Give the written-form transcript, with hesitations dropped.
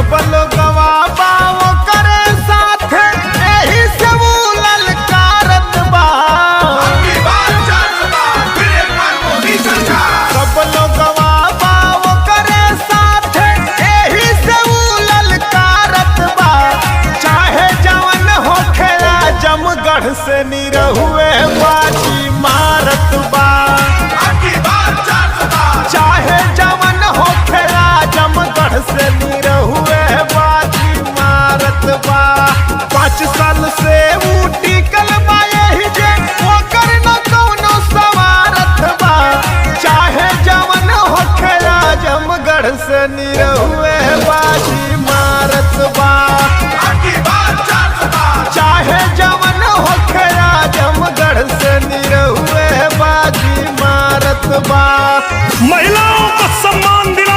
सब लोगवा बाव करे साथ एही से वो ललकारत बा। सब लोगवा बाव करे साथ एही से वो ललकारत बा। चाहे जवन होखे जमगढ़ से निरहुए बाजी मारत बा। चाहे जवन होखे जमगढ़ से निरहुए बाजी मारत बा। 5 साल से ऊ टिकल बा यही जे ओकर न कौनो सवारत बा। चाहे जवन होखे जमगढ़ से निरहुए बाजी मारत बा। चाहे जवन होखे जमगढ़ से निरहुए बाजी मारत बा। महिलाओं को सम्मान दिला